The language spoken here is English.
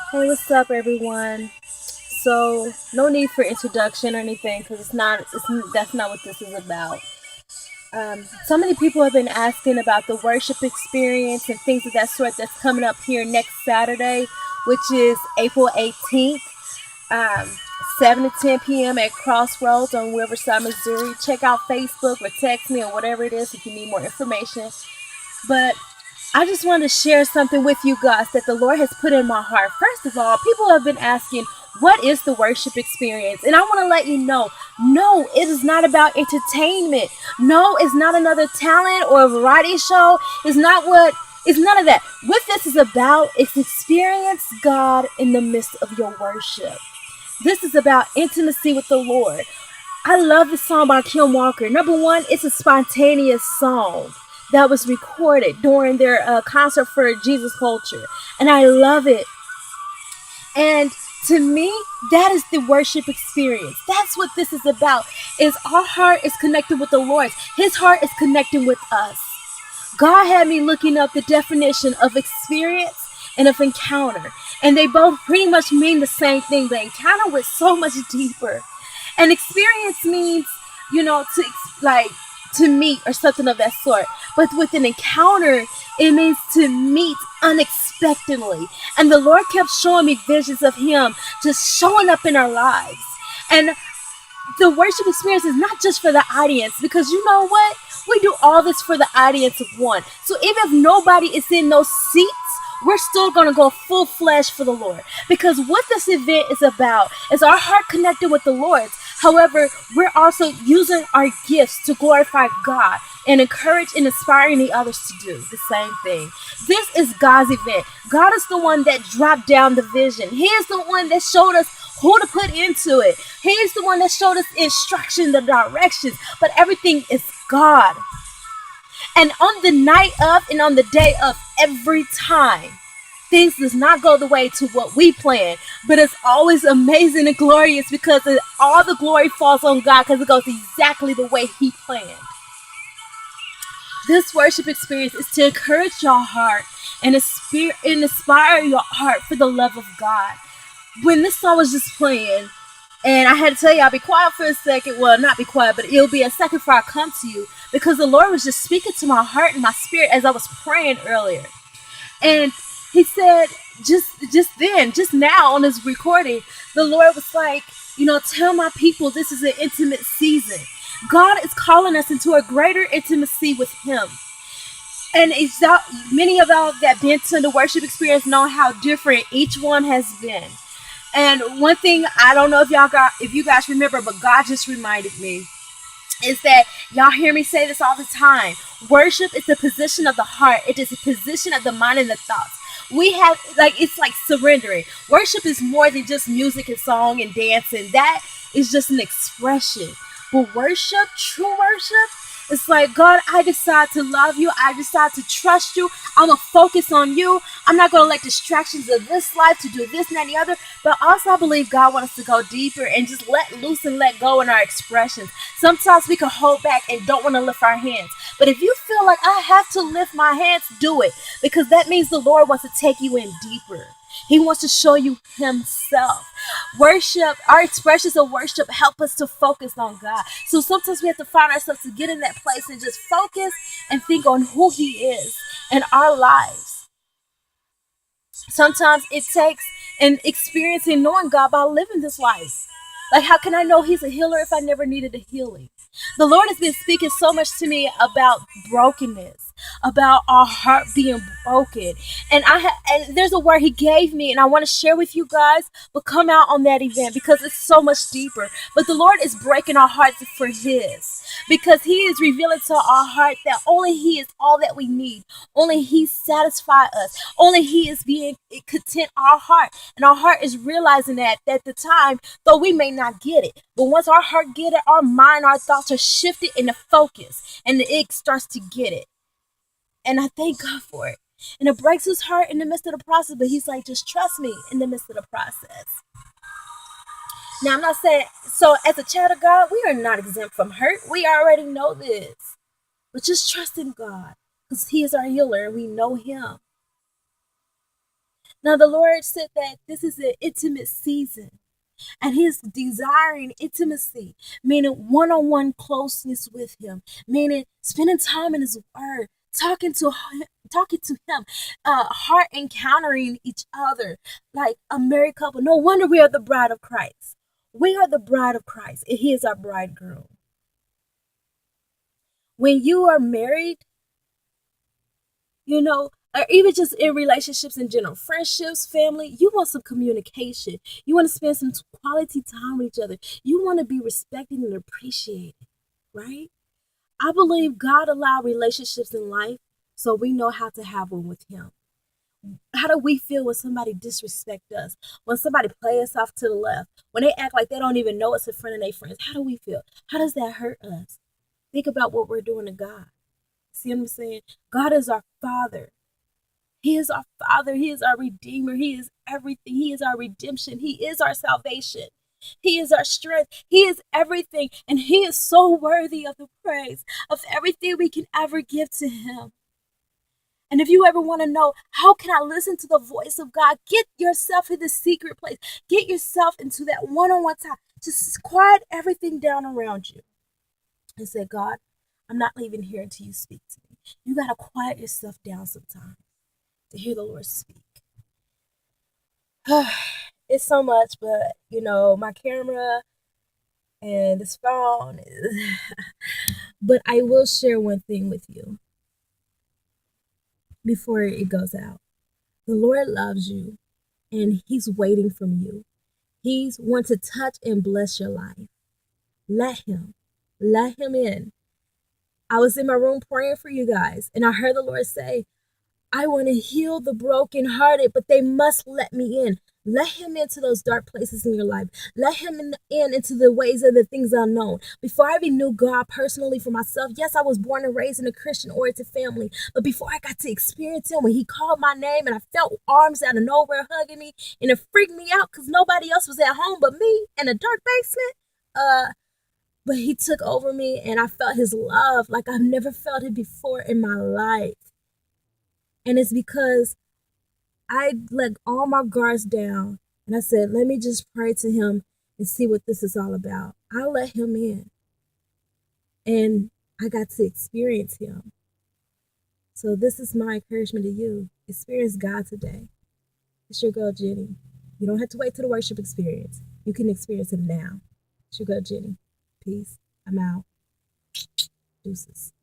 Hey, what's up, everyone? So, no need for introduction or anything, because that's not what this is about. So many people have been asking about the worship experience and things of that sort that's coming up here next Saturday, which is April 18th, um, 7 to 10 p.m. at Crossroads on Riverside, Missouri. Check out Facebook or text me or whatever it is if you need more information. But I just want to share something with you guys that the Lord has put in my heart. First of all, people have been asking, what is the worship experience? And I want to let you know, no, it is not about entertainment. No, it's not another talent or a variety show. It's none of that. What this is about is experience God in the midst of your worship. This is about intimacy with the Lord. I love this song by Kim Walker. Number one, it's a spontaneous song that was recorded during their concert for Jesus Culture, and I love it. And to me, that is the worship experience. That's what this is about. Is our heart is connected with the Lord's. His heart is connecting with us. God had me looking up the definition of experience and of encounter, and they both pretty much mean the same thing. The encounter was so much deeper. And experience means, like to meet or something of that sort. But with an encounter, it means to meet unexpectedly. And the Lord kept showing me visions of Him just showing up in our lives. And the worship experience is not just for the audience, because you know what? We do all this for the audience of one. So even if nobody is in those seats, we're still going to go full flesh for the Lord. Because what this event is about is our heart connected with the Lord's. However, we're also using our gifts to glorify God and encourage and inspiring the others to do the same thing. This is God's event. God is the one that dropped down the vision. He is the one that showed us who to put into it. He's the one that showed us instruction, the directions, but everything is God. And on the night of and on the day of, every time, things does not go the way to what we plan, but it's always amazing and glorious because all the glory falls on God because it goes exactly the way He planned. This worship experience is to encourage your heart and inspire your heart for the love of God. When this song was just playing, and I had to tell you, I'll be quiet for a second. Well, not be quiet, but it'll be a second before I come to you because the Lord was just speaking to my heart and my spirit as I was praying earlier. And He said, just now on this recording, the Lord was like, tell my people this is an intimate season. God is calling us into a greater intimacy with Him. And many of y'all that been to the worship experience know how different each one has been. And one thing I don't know if you guys remember, but God just reminded me is that y'all hear me say this all the time. Worship is the position of the heart. It is a position of the mind and the thoughts. We have it's like surrendering. Worship is more than just music and song and dancing. That is just an expression. But worship, true worship, it's like, God, I decide to love you. I decide to trust you. I'm going to focus on you. I'm not going to let distractions of this life to do this and that and the other. But also, I believe God wants us to go deeper and just let loose and let go in our expressions. Sometimes we can hold back and don't want to lift our hands. But if you feel like I have to lift my hands, do it. Because that means the Lord wants to take you in deeper. He wants to show you Himself. Worship, our expressions of worship help us to focus on God. So sometimes we have to find ourselves to get in that place and just focus and think on who He is in our lives. Sometimes it takes an experience in knowing God by living this life. Like, how can I know He's a healer if I never needed a healing? The Lord has been speaking so much to me about brokenness, about our heart being broken. And there's a word He gave me, and I want to share with you guys, but come out on that event because it's so much deeper. But the Lord is breaking our hearts for His because He is revealing to our heart that only He is all that we need. Only He satisfies us. Only He is being content our heart. And our heart is realizing that at the time, though we may not get it. But once our heart get it, our mind, our thoughts are shifted into focus. And it starts to get it. And I thank God for it. And it breaks His heart in the midst of the process. But He's like, just trust me in the midst of the process. Now, I'm not saying, so as a child of God, we are not exempt from hurt. We already know this. But just trust in God. Because He is our healer and we know Him. Now, the Lord said that this is an intimate season, and He's desiring intimacy, meaning one on one closeness with Him, meaning spending time in His Word, talking to Him, heart encountering each other like a married couple. No wonder we are the bride of Christ. We are the bride of Christ, and He is our bridegroom. When you are married, or even just in relationships in general, friendships, family, you want some communication. You want to spend some quality time with each other. You want to be respected and appreciated, right? I believe God allowed relationships in life so we know how to have one with Him. How do we feel when somebody disrespect us? When somebody play us off to the left? When they act like they don't even know us in front of their friends? How do we feel? How does that hurt us? Think about what we're doing to God. See what I'm saying? God is our Father. He is our Father. He is our Redeemer. He is everything. He is our redemption. He is our salvation. He is our strength. He is everything. And He is so worthy of the praise of everything we can ever give to Him. And if you ever want to know, how can I listen to the voice of God? Get yourself in the secret place. Get yourself into that one-on-one time. Just quiet everything down around you and say, God, I'm not leaving here until you speak to me. You got to quiet yourself down sometimes to hear the Lord speak. It's so much, but my camera and this phone but I will share one thing with you before it goes out. The Lord loves you, and He's waiting from you. He's want to touch and bless your life. Let Him in. I was in my room praying for you guys, and I heard the Lord say, I want to heal the brokenhearted, but they must let me in. Let Him into those dark places in your life. Let Him in into the ways of the things unknown. Before I even knew God personally for myself, yes, I was born and raised in a Christian-oriented family, but before I got to experience Him, when He called my name and I felt arms out of nowhere hugging me, and it freaked me out because nobody else was at home but me in a dark basement, but He took over me, and I felt His love like I've never felt it before in my life. And it's because I let all my guards down and I said, let me just pray to Him and see what this is all about. I let Him in, and I got to experience Him. So this is my encouragement to you. Experience God today. It's your girl, Jenny. You don't have to wait till the worship experience. You can experience Him now. It's your girl, Jenny. Peace. I'm out. Deuces.